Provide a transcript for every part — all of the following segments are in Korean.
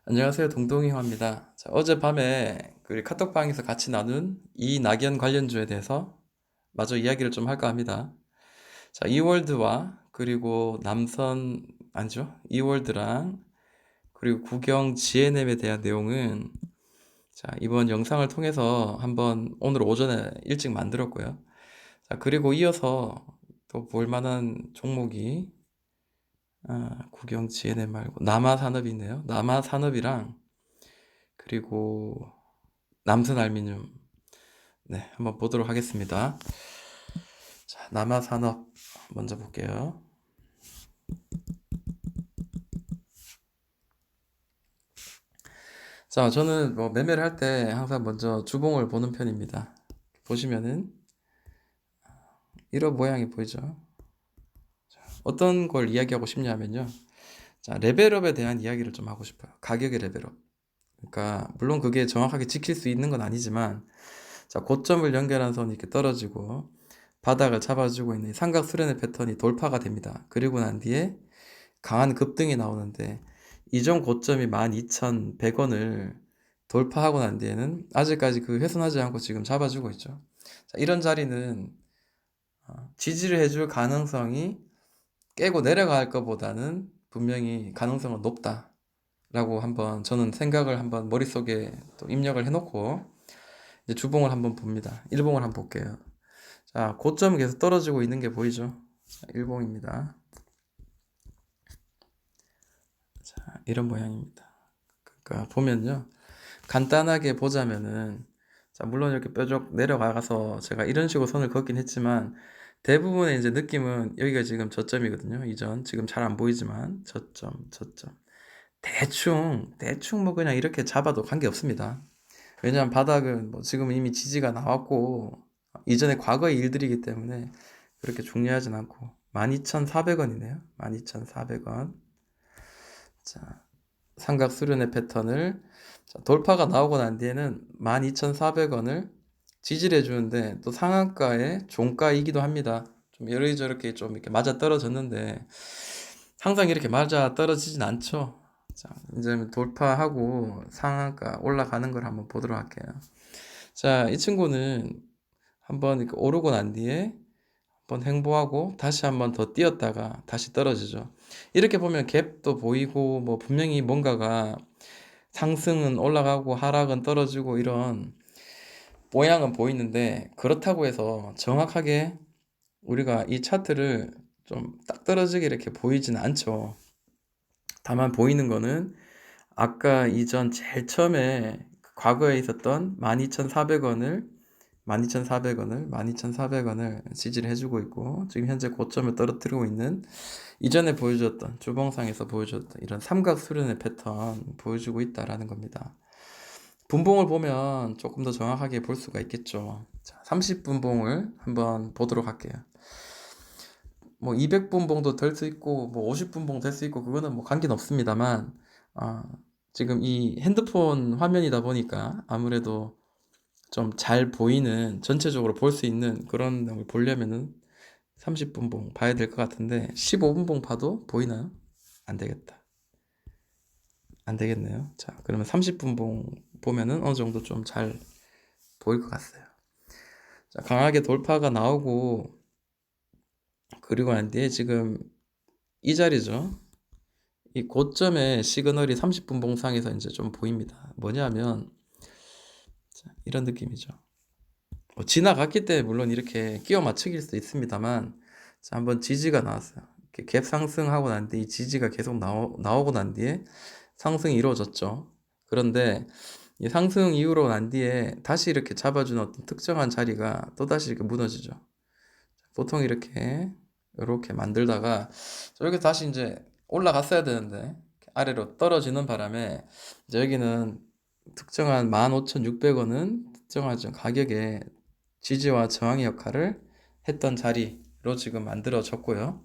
안녕하세요. 동동이화입니다. 자, 어젯밤에 그 카톡방에서 같이 나눈 이낙연 관련주에 대해서 마저 이야기를 좀 할까 합니다. 자, 이월드와 그리고 남선 아니죠? 이월드랑 그리고 국영 GNM에 대한 내용은 자, 이번 영상을 통해서 한번 오늘 오전에 일찍 만들었고요. 자, 그리고 이어서 또 볼 만한 종목이 국영 GNM 말고 남아산업이네요. 남아산업이랑 그리고 남선 알미늄 네, 한번 보도록 하겠습니다. 자, 남아산업 먼저 볼게요. 자, 저는 뭐 매매를 할 때 항상 먼저 주봉을 보는 편입니다. 보시면은 이런 모양이 보이죠? 어떤 걸 이야기하고 싶냐면요. 자, 레벨업에 대한 이야기를 좀 하고 싶어요. 가격의 레벨업. 그러니까 물론 그게 정확하게 지킬 수 있는 건 아니지만 자, 고점을 연결한 선이 이렇게 떨어지고 바닥을 잡아주고 있는 삼각 수렴의 패턴이 돌파가 됩니다. 그리고 난 뒤에 강한 급등이 나오는데 이전 고점이 12,100원을 돌파하고 난 뒤에는 아직까지 그 훼손하지 않고 지금 잡아주고 있죠. 자, 이런 자리는 지지를 해줄 가능성이 깨고 내려갈 것보다는 분명히 가능성은 높다라고 한번 저는 생각을 한번 머릿속에 또 입력을 해놓고 이제 주봉을 한번 봅니다. 일봉을 한번 볼게요. 자, 고점이 계속 떨어지고 있는 게 보이죠? 자, 일봉입니다. 자, 이런 모양입니다. 그러니까 보면요. 간단하게 보자면은 자, 물론 이렇게 뾰족 내려가서 제가 이런 식으로 선을 긋긴 했지만 대부분의 이제 느낌은 여기가 지금 저점이거든요. 이전 지금 잘 안 보이지만 저점 대충 뭐 그냥 이렇게 잡아도 관계 없습니다. 왜냐하면 바닥은 뭐 지금 이미 지지가 나왔고 이전에 과거의 일들이기 때문에 그렇게 중요하진 않고 12,400원이네요. 12,400원. 자, 삼각 수렴의 패턴을 자, 돌파가 나오고 난 뒤에는 12,400원을 지지를 해주는데 또 상한가의 종가이기도 합니다. 좀 이렇게 좀 이렇게 맞아 떨어졌는데 항상 이렇게 맞아 떨어지진 않죠. 자, 이제 돌파하고 상한가 올라가는 걸 한번 보도록 할게요. 자, 이 친구는 한번 이렇게 오르고 난 뒤에 한번 횡보하고 다시 한번 더 뛰었다가 다시 떨어지죠. 이렇게 보면 갭도 보이고 뭐 분명히 뭔가가 상승은 올라가고 하락은 떨어지고 이런 모양은 보이는데 그렇다고 해서 정확하게 우리가 이 차트를 좀 딱 떨어지게 이렇게 보이진 않죠. 다만 보이는 거는 아까 이전 제일 처음에 과거에 있었던 12,400원을 12,400원을 지지를 해주고 있고 지금 현재 고점을 떨어뜨리고 있는 이전에 보여줬던 주봉상에서 보여줬던 이런 삼각 수렴의 패턴 보여주고 있다라는 겁니다. 분봉을 보면 조금 더 정확하게 볼 수가 있겠죠. 자, 30분봉을 한번 보도록 할게요. 뭐 200분봉도 될 수 있고 뭐 50분봉 될 수 있고 그거는 뭐 관계는 없습니다만 지금 이 핸드폰 화면이다 보니까 아무래도 좀 잘 보이는 전체적으로 볼 수 있는 그런 걸 보려면은 30분봉 봐야 될 것 같은데 15분봉 봐도 보이나요? 안 되겠다. 안 되겠네요. 자, 그러면 30분봉 보면은 어느 정도 좀 잘 보일 것 같아요. 자, 강하게 돌파가 나오고 그리고 난 뒤에 지금 이 자리죠. 이 고점의 시그널이 30분 봉상에서 이제 좀 보입니다. 뭐냐면 자, 이런 느낌이죠. 뭐 지나갔기 때문에 물론 이렇게 끼워 맞추길 수도 있습니다만 자, 한번 지지가 나왔어요. 이렇게 갭 상승하고 난 뒤에 이 지지가 계속 나오고 난 뒤에 상승이 이루어졌죠. 그런데 이 상승 이후로 난 뒤에 다시 이렇게 잡아준 어떤 특정한 자리가 또다시 이렇게 무너지죠. 보통 이렇게 만들다가 여기 다시 이제 올라갔어야 되는데 아래로 떨어지는 바람에 이제 여기는 특정한 15,600원은 특정한 좀 가격의 지지와 저항의 역할을 했던 자리로 지금 만들어졌고요.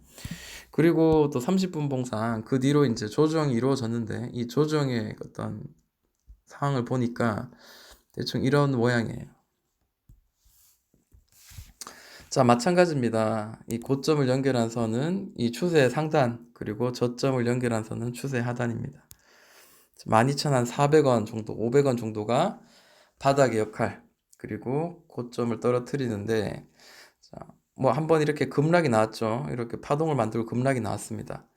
그리고 또 30분 봉상 그 뒤로 이제 조정이 이루어졌는데 이 조정의 어떤 상황을 보니까 대충 이런 모양이에요. 자, 마찬가지입니다. 이 고점을 연결한 선은 이 추세 상단, 그리고 저점을 연결한 선은 추세 하단입니다. 12,400원 정도, 500원 정도가 바닥의 역할, 그리고 고점을 떨어뜨리는데, 자, 뭐 한번 이렇게 급락이 나왔죠. 이렇게 파동을 만들고 급락이 나왔습니다.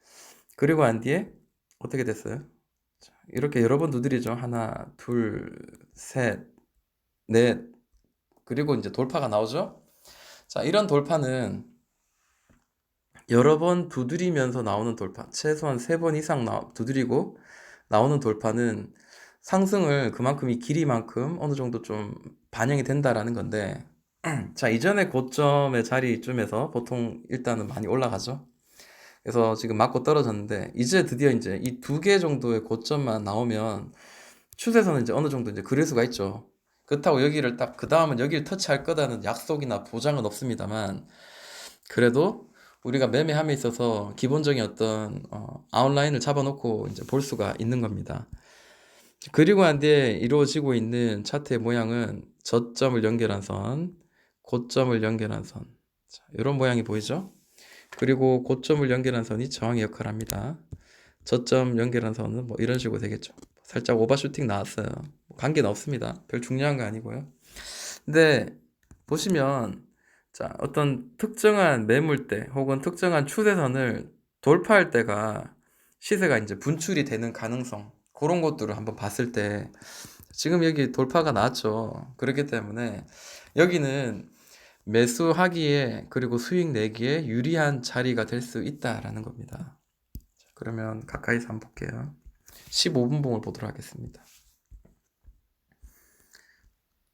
그리고 난 뒤에 어떻게 됐어요? 자, 이렇게 여러 번 두드리죠. 하나, 둘, 셋, 넷, 그리고 이제 돌파가 나오죠. 자, 이런 돌파는 여러 번 두드리면서 나오는 돌파, 최소한 3번 이상 두드리고 나오는 돌파는 상승을 그만큼 이 길이만큼 어느 정도 좀 반영이 된다라는 건데, 자, 이전에 고점의 자리쯤에서 보통 일단은 많이 올라가죠. 그래서 지금 맞고 떨어졌는데, 이제 드디어 이제 이 2개 정도의 고점만 나오면 추세선은 이제 어느 정도 이제 그릴 수가 있죠. 그렇다고 여기를 딱 그 다음은 여기를 터치할 거다는 약속이나 보장은 없습니다만, 그래도 우리가 매매함에 있어서 기본적인 어떤 아웃라인을 잡아놓고 이제 볼 수가 있는 겁니다. 그리고 난 뒤에 이루어지고 있는 차트의 모양은 저점을 연결한 선, 고점을 연결한 선, 자, 이런 모양이 보이죠? 그리고 고점을 연결한 선이 저항의 역할을 합니다. 저점 연결한 선은 뭐 이런 식으로 되겠죠. 살짝 오버슈팅 나왔어요. 관계는 없습니다. 별 중요한 거 아니고요. 근데 보시면, 자, 어떤 특정한 매물대 혹은 특정한 추세선을 돌파할 때가 시세가 이제 분출이 되는 가능성, 그런 것들을 한번 봤을 때 지금 여기 돌파가 나왔죠. 그렇기 때문에 여기는 매수하기에 그리고 수익 내기에 유리한 자리가 될 수 있다라는 겁니다. 자, 그러면 가까이서 한번 볼게요. 15분 봉을 보도록 하겠습니다.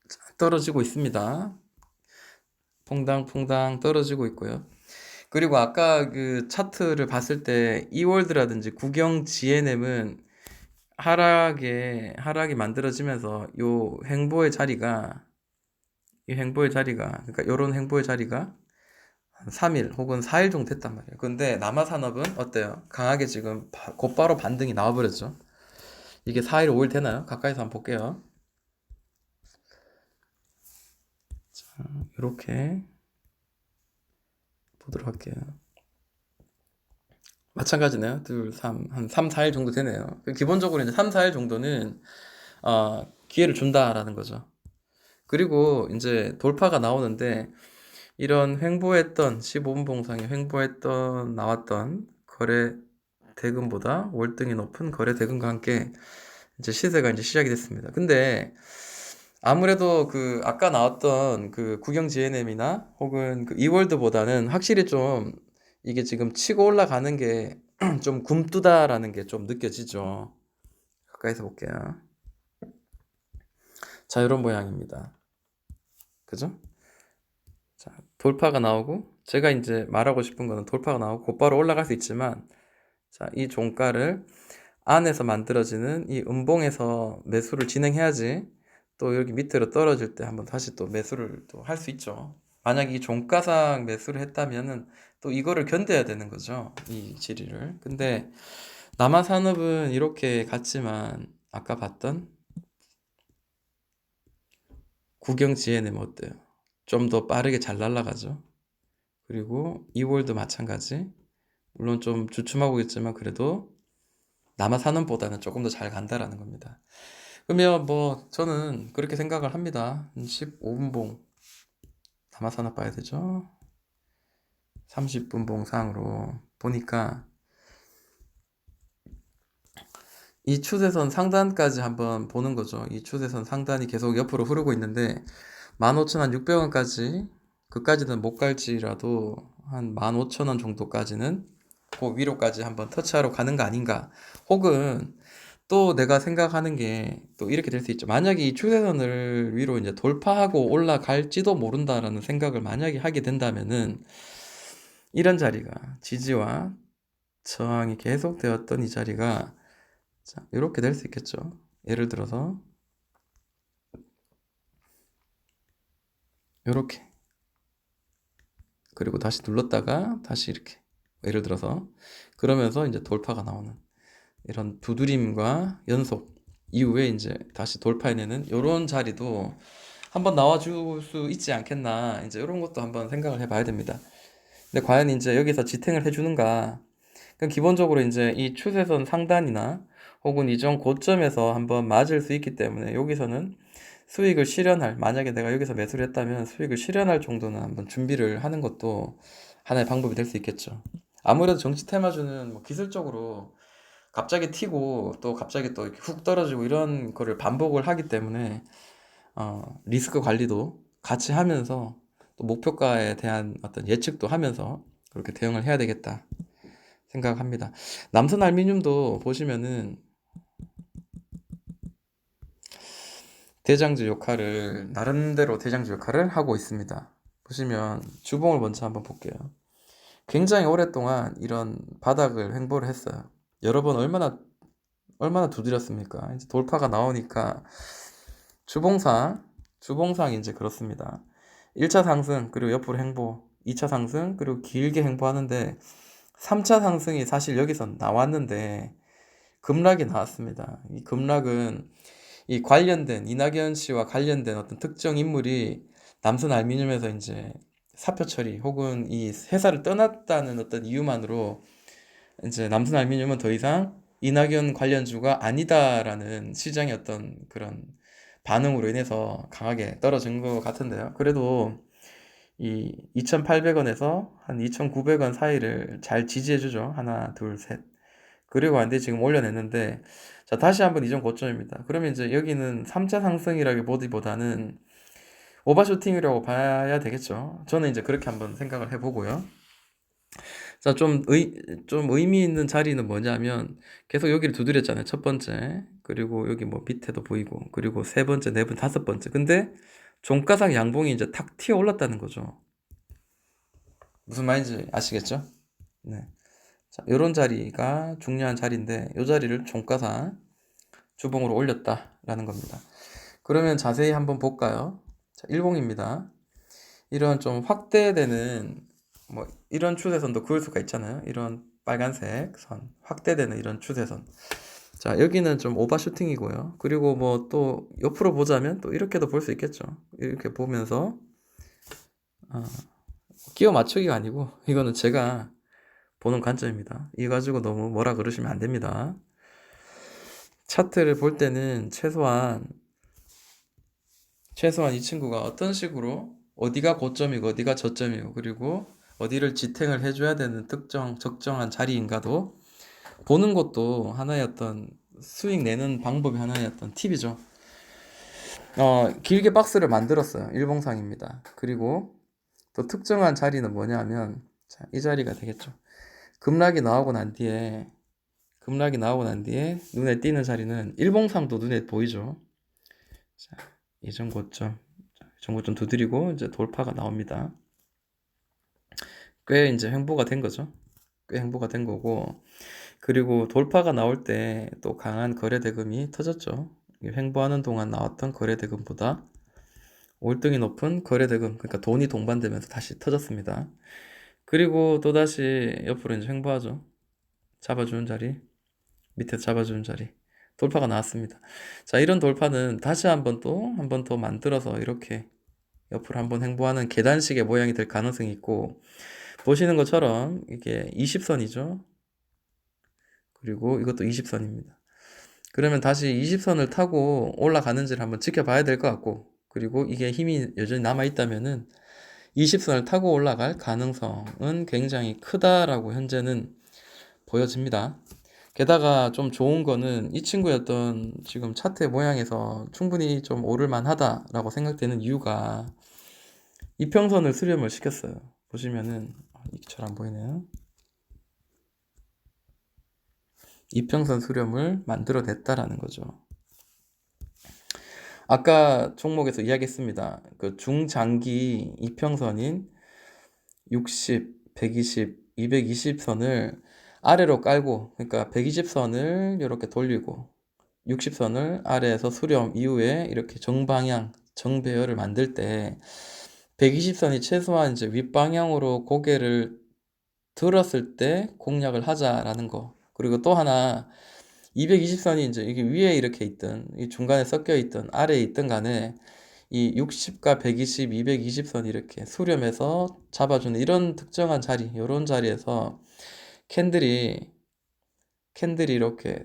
자, 떨어지고 있습니다. 퐁당퐁당 떨어지고 있고요. 그리고 아까 그 차트를 봤을 때 이월드라든지 국영 GNM은 하락이 만들어지면서 요 횡보의 자리가, 이 횡보의 자리가, 그러니까 요런 횡보의 자리가 한 3일 혹은 4일 정도 됐단 말이에요. 근데 남아산업은 어때요? 강하게 지금 곧바로 반등이 나와버렸죠. 이게 4일, 5일 되나요? 가까이서 한번 볼게요. 자, 이렇게 보도록 할게요. 마찬가지네요. 둘, 3, 한 3, 4일 정도 되네요. 기본적으로 이제 3, 4일 정도는 기회를 준다라는 거죠. 그리고 이제 돌파가 나오는데 이런 횡보했던 15분 봉상에 횡보했던 나왔던 거래 대금보다 월등히 높은 거래 대금과 함께 이제 시세가 이제 시작이 됐습니다. 근데 아무래도 그 아까 나왔던 그 국영 GNM이나 혹은 그 이월드보다는 확실히 좀 이게 지금 치고 올라가는 게 좀 굼뜨다라는 게 좀 느껴지죠. 가까이서 볼게요. 자, 이런 모양입니다. 그죠? 자, 돌파가 나오고, 제가 이제 말하고 싶은 거는 돌파가 나오고 곧바로 올라갈 수 있지만, 자, 이 종가를 안에서 만들어지는 이 음봉에서 매수를 진행해야지 또 여기 밑으로 떨어질 때 한번 다시 또 매수를 또 할 수 있죠. 만약 이 종가상 매수를 했다면은 또 이거를 견뎌야 되는 거죠. 이 지리를. 근데 남아산업은 이렇게 갔지만 아까 봤던 국영 GNM 어때요? 좀 더 빠르게 잘 날아가죠. 그리고 이월도 마찬가지. 물론 좀 주춤하고 있지만 그래도 남아산업보다는 조금 더 잘 간다라는 겁니다. 그러면 뭐 저는 그렇게 생각을 합니다. 15분봉 남아산업 봐야 되죠. 30분봉 상으로 보니까 이 추세선 상단까지 한번 보는 거죠. 이 추세선 상단이 계속 옆으로 흐르고 있는데 15,600원까지, 그까지는 못 갈지라도 한 15,000원 정도까지는 그 위로까지 한번 터치하러 가는 거 아닌가. 혹은 또 내가 생각하는 게 또 이렇게 될 수 있죠. 만약에 이 추세선을 위로 이제 돌파하고 올라갈지도 모른다라는 생각을 만약에 하게 된다면은 이런 자리가 지지와 저항이 계속되었던 이 자리가, 자, 이렇게 될 수 있겠죠. 예를 들어서 이렇게, 그리고 다시 눌렀다가 다시 이렇게, 예를 들어서 그러면서 이제 돌파가 나오는 이런 두드림과 연속 이후에 이제 다시 돌파해내는 이런 자리도 한번 나와줄 수 있지 않겠나, 이제 이런 것도 한번 생각을 해봐야 됩니다. 근데 과연 이제 여기서 지탱을 해주는가? 그럼 기본적으로 이제 이 추세선 상단이나 혹은 이전 고점에서 한번 맞을 수 있기 때문에 여기서는 수익을 실현할, 만약에 내가 여기서 매수를 했다면 수익을 실현할 정도는 한번 준비를 하는 것도 하나의 방법이 될 수 있겠죠. 아무래도 정치 테마주는 뭐 기술적으로 갑자기 튀고 또 갑자기 또 이렇게 훅 떨어지고 이런 거를 반복을 하기 때문에 리스크 관리도 같이 하면서 또 목표가에 대한 어떤 예측도 하면서 그렇게 대응을 해야 되겠다 생각합니다. 남선 알루미늄도 보시면은 대장주 역할을 나름대로 대장주 역할을 하고 있습니다. 보시면 주봉을 먼저 한번 볼게요. 굉장히 오랫동안 이런 바닥을 횡보를 했어요. 여러 번 얼마나 두드렸습니까? 이제 돌파가 나오니까 주봉상 이제 그렇습니다. 1차 상승, 그리고 옆으로 횡보, 2차 상승, 그리고 길게 횡보하는데 3차 상승이 사실 여기서 나왔는데 급락이 나왔습니다. 이 급락은 이 관련된 이낙연 씨와 관련된 어떤 특정 인물이 남선 알루미늄에서 이제 사표 처리 혹은 이 회사를 떠났다는 어떤 이유만으로 이제 남선 알루미늄은 더 이상 이낙연 관련주가 아니다라는 시장의 어떤 그런 반응으로 인해서 강하게 떨어진 것 같은데요. 그래도 이 2,800원에서 한 2,900원 사이를 잘 지지해주죠. 하나, 둘, 셋. 그리고 안돼 지금 올려냈는데, 자, 다시 한번 이전 고점입니다. 그러면 이제 여기는 3차 상승이라기보다는 오버슈팅이라고 봐야 되겠죠. 저는 이제 그렇게 한번 생각을 해보고요. 자, 좀 의미 있는 자리는 뭐냐면, 계속 여기를 두드렸잖아요. 첫 번째. 그리고 여기 뭐 밑에도 보이고, 그리고 세 번째, 네 번째, 다섯 번째. 근데 종가상 양봉이 이제 탁 튀어 올랐다는 거죠. 무슨 말인지 아시겠죠? 네. 자, 요런 자리가 중요한 자리인데, 요 자리를 종가상 주봉으로 올렸다라는 겁니다. 그러면 자세히 한번 볼까요? 자, 일봉입니다. 이런 좀 확대되는 뭐 이런 추세선도 그을 수가 있잖아요. 이런 빨간색 선, 확대되는 이런 추세선. 자, 여기는 좀 오버슈팅이고요. 그리고 뭐 또 옆으로 보자면 또 이렇게도 볼 수 있겠죠. 이렇게 보면서 끼워 맞추기가 아니고 이거는 제가 보는 관점입니다. 이 가지고 너무 뭐라 그러시면 안 됩니다. 차트를 볼 때는 최소한 이 친구가 어떤 식으로 어디가 고점이고 어디가 저점이고 그리고 어디를 지탱을 해줘야 되는 적정한 자리인가도 보는 것도 하나의 어떤 수익 내는 방법이 하나의 어떤 팁이죠. 길게 박스를 만들었어요. 일봉상입니다. 그리고 또 특정한 자리는 뭐냐면 자, 이 자리가 되겠죠. 급락이 나오고 난 뒤에 눈에 띄는 자리는 일봉상도 눈에 보이죠. 자, 이전 고점 두드리고 이제 돌파가 나옵니다. 꽤 이제 횡보가 된 거죠. 꽤 횡보가 된 거고, 그리고 돌파가 나올 때 또 강한 거래 대금이 터졌죠. 횡보하는 동안 나왔던 거래 대금보다 월등히 높은 거래 대금, 그러니까 돈이 동반되면서 다시 터졌습니다. 그리고 또 다시 옆으로 이제 횡보하죠. 잡아주는 자리, 밑에 잡아주는 자리. 돌파가 나왔습니다. 자, 이런 돌파는 다시 한 번 더 만들어서 이렇게 옆으로 한번 횡보하는 계단식의 모양이 될 가능성이 있고, 보시는 것처럼 이게 20선이죠. 그리고 이것도 20선입니다. 그러면 다시 20선을 타고 올라가는지를 한번 지켜봐야 될 것 같고, 그리고 이게 힘이 여전히 남아있다면은 20선을 타고 올라갈 가능성은 굉장히 크다라고 현재는 보여집니다. 게다가 좀 좋은 거는 이 친구의 어떤 지금 차트의 모양에서 충분히 좀 오를만 하다라고 생각되는 이유가 이평선을 수렴을 시켰어요. 보시면은 잘 안 보이네요. 이평선 수렴을 만들어냈다라는 거죠. 아까 종목에서 이야기했습니다. 그 중장기 이평선인 60, 120, 220선을 아래로 깔고, 그러니까 120선을 이렇게 돌리고 60선을 아래에서 수렴 이후에 이렇게 정방향, 정배열을 만들 때 120선이 최소한 이제 윗방향으로 고개를 들었을 때 공략을 하자라는 거. 그리고 또 하나 220선이 이제 이게 위에 이렇게 있든 이 중간에 섞여 있든 아래에 있든 간에 이 60과 120, 220선이 이렇게 수렴해서 잡아주는 이런 특정한 자리, 이런 자리에서 캔들이 이렇게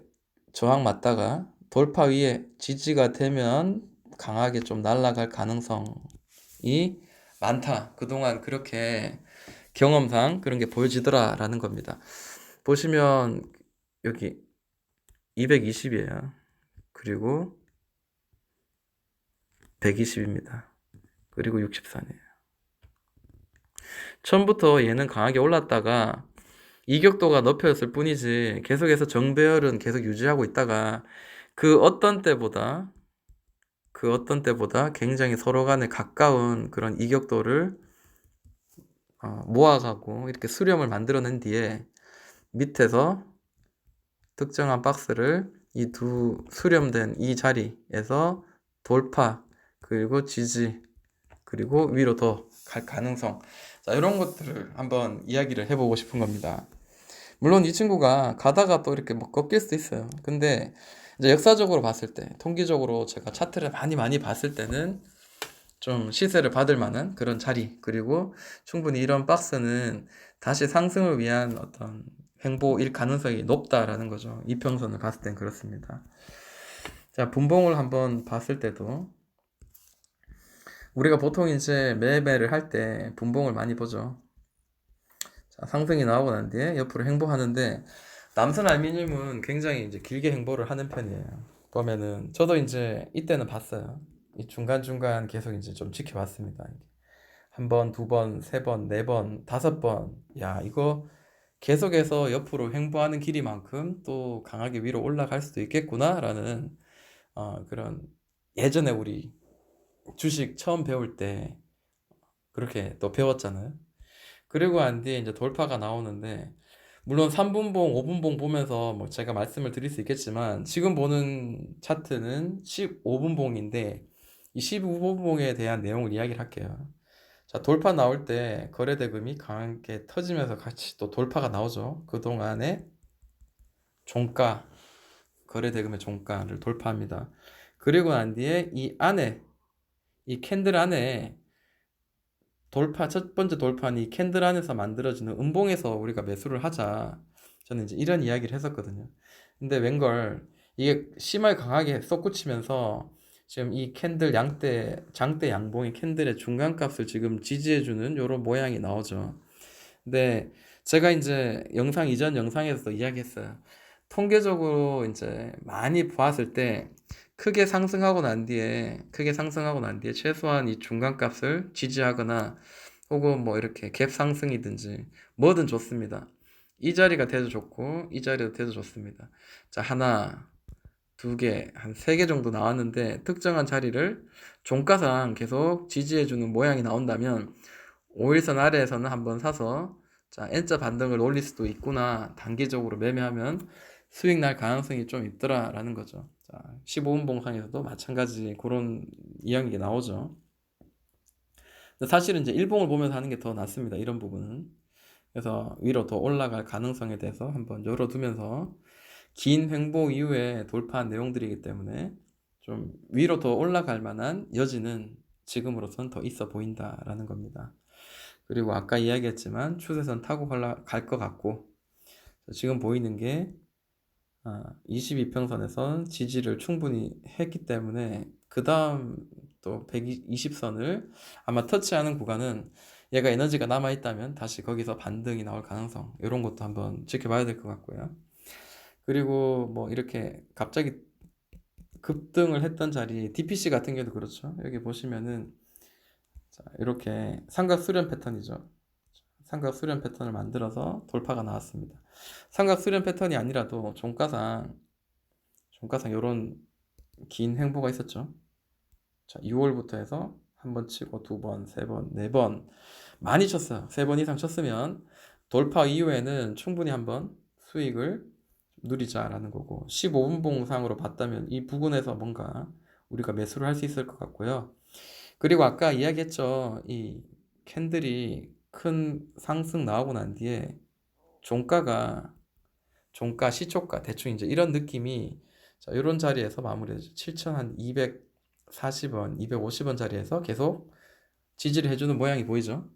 저항 맞다가 돌파 위에 지지가 되면 강하게 좀 날아갈 가능성이 많다. 그동안 그렇게 경험상 그런 게 보여지더라라는 겁니다. 보시면 여기 220이에요. 그리고 120입니다. 그리고 60선이에요. 처음부터 얘는 강하게 올랐다가 이격도가 높여졌을 뿐이지 계속해서 정배열은 계속 유지하고 있다가 그 어떤 때보다 굉장히 서로 간에 가까운 그런 이격도를 모아가고 이렇게 수렴을 만들어낸 뒤에 밑에서 특정한 박스를 이 두 수렴된 이 자리에서 돌파, 그리고 지지, 그리고 위로 더 갈 가능성, 자, 이런 것들을 한번 이야기를 해보고 싶은 겁니다. 물론 이 친구가 가다가 또 이렇게 뭐 꺾일 수도 있어요. 근데 이제 역사적으로 봤을 때, 통계적으로 제가 차트를 많이 봤을 때는 좀 시세를 받을 만한 그런 자리, 그리고 충분히 이런 박스는 다시 상승을 위한 어떤 횡보일 가능성이 높다라는 거죠. 이평선을 봤을 땐 그렇습니다. 자, 분봉을 한번 봤을 때도 우리가 보통 이제 매매를 할 때 분봉을 많이 보죠. 자, 상승이 나오고 난 뒤에 옆으로 횡보하는데 남선 알루미늄은 굉장히 이제 길게 횡보를 하는 편이에요. 보면은 저도 이제 이때는 봤어요. 이 중간중간 계속 이제 좀 지켜봤습니다. 한 번, 두 번, 세 번, 네 번, 다섯 번. 야, 이거 계속해서 옆으로 횡보하는 길이만큼 또 강하게 위로 올라갈 수도 있겠구나라는 그런, 예전에 우리 주식 처음 배울 때 그렇게 또 배웠잖아요. 그리고 안 뒤에 이제 돌파가 나오는데, 물론 3분봉, 5분봉 보면서 뭐 제가 말씀을 드릴 수 있겠지만 지금 보는 차트는 15분봉인데 이 15분봉에 대한 내용을 이야기를 할게요. 자, 돌파 나올 때 거래 대금이 강하게 터지면서 같이 또 돌파가 나오죠. 그동안에 종가, 거래 대금의 종가를 돌파합니다. 그리고 난 뒤에 이 안에, 이 캔들 안에 돌파, 첫 번째 돌파는 이 캔들 안에서 만들어지는 음봉에서 우리가 매수를 하자. 저는 이제 이런 이야기를 했었거든요. 근데 웬걸 이게 심하게 강하게 솟구치면서 지금 이 캔들 장대 양봉이 캔들의 중간값을 지금 지지해주는 요런 모양이 나오죠. 근데 제가 이제 이전 영상에서도 이야기했어요. 통계적으로 이제 많이 보았을 때 크게 상승하고 난 뒤에 최소한 이 중간값을 지지하거나 혹은 뭐 이렇게 갭 상승이든지 뭐든 좋습니다. 이 자리가 돼도 좋고 이 자리도 돼도 좋습니다. 자, 하나, 두 개, 한 세 개 정도 나왔는데 특정한 자리를 종가상 계속 지지해주는 모양이 나온다면 5일선 아래에서는 한번 사서 자, N자 반등을 올릴 수도 있구나. 단기적으로 매매하면 수익 날 가능성이 좀 있더라라는 거죠. 자, 15분 봉상에서도 마찬가지 그런 이야기가 나오죠. 근데 사실은 이제 일봉을 보면서 하는 게 더 낫습니다. 이런 부분은. 그래서 위로 더 올라갈 가능성에 대해서 한번 열어두면서 긴 횡보 이후에 돌파한 내용들이기 때문에 좀 위로 더 올라갈 만한 여지는 지금으로선 더 있어 보인다라는 겁니다. 그리고 아까 이야기했지만 추세선 타고 갈 것 같고, 지금 보이는 게 22평선에선 지지를 충분히 했기 때문에 그 다음 또 120선을 아마 터치하는 구간은 얘가 에너지가 남아있다면 다시 거기서 반등이 나올 가능성, 이런 것도 한번 지켜봐야 될 것 같고요. 그리고 뭐 이렇게 갑자기 급등을 했던 자리, DPC 같은 경우도 그렇죠. 여기 보시면은 자, 이렇게 삼각 수렴 패턴이죠. 삼각 수렴 패턴을 만들어서 돌파가 나왔습니다. 삼각 수렴 패턴이 아니라도 종가상 이런 긴 횡보가 있었죠. 자, 6월부터 해서 한 번 치고 두 번, 세 번, 네 번 많이 쳤어요. 세 번 이상 쳤으면 돌파 이후에는 충분히 한번 수익을 누리자라는 거고, 15분 봉상으로 봤다면 이 부근에서 뭔가 우리가 매수를 할 수 있을 것 같고요. 그리고 아까 이야기했죠. 이 캔들이 큰 상승 나오고 난 뒤에 종가, 시초가 대충 이제 이런 느낌이, 자, 이런 자리에서 마무리되죠. 7,240원, 250원 자리에서 계속 지지를 해주는 모양이 보이죠.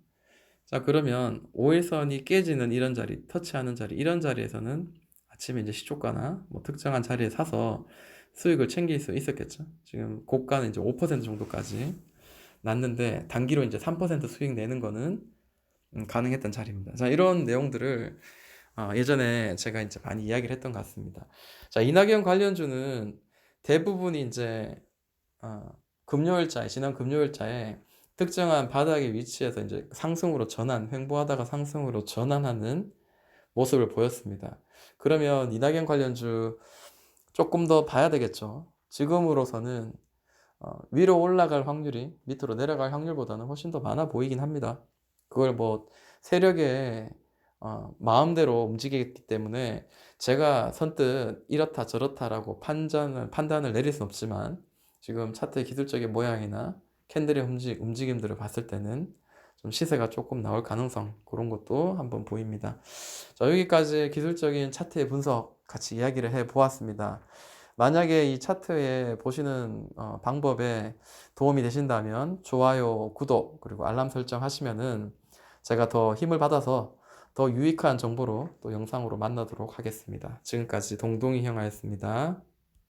자, 그러면 5일선이 깨지는 이런 자리, 터치하는 자리, 이런 자리에서는 아침에 이제 시초가나 뭐 특정한 자리에 사서 수익을 챙길 수 있었겠죠. 지금 고가는 이제 5% 정도까지 났는데 단기로 이제 3% 수익 내는 거는 가능했던 자리입니다. 자, 이런 내용들을 예전에 제가 이제 많이 이야기를 했던 것 같습니다. 자, 이낙연 관련주는 대부분이 이제 금요일자에 지난 금요일자에 특정한 바닥의 위치에서 이제 상승으로 횡보하다가 상승으로 전환하는 모습을 보였습니다. 그러면 이낙연 관련주 조금 더 봐야 되겠죠. 지금으로서는 위로 올라갈 확률이 밑으로 내려갈 확률보다는 훨씬 더 많아 보이긴 합니다. 그걸 뭐 세력의 마음대로 움직이기 때문에 제가 선뜻 이렇다 저렇다라고 판단을 내릴 수는 없지만 지금 차트의 기술적인 모양이나 캔들의 움직임들을 봤을 때는 좀 시세가 조금 나올 가능성 그런 것도 한번 보입니다. 자, 여기까지 기술적인 차트의 분석 같이 이야기를 해 보았습니다. 만약에 이 차트에 보시는 방법에 도움이 되신다면 좋아요, 구독, 그리고 알람 설정 하시면은 제가 더 힘을 받아서 더 유익한 정보로 또 영상으로 만나도록 하겠습니다. 지금까지 동동이 형아였습니다.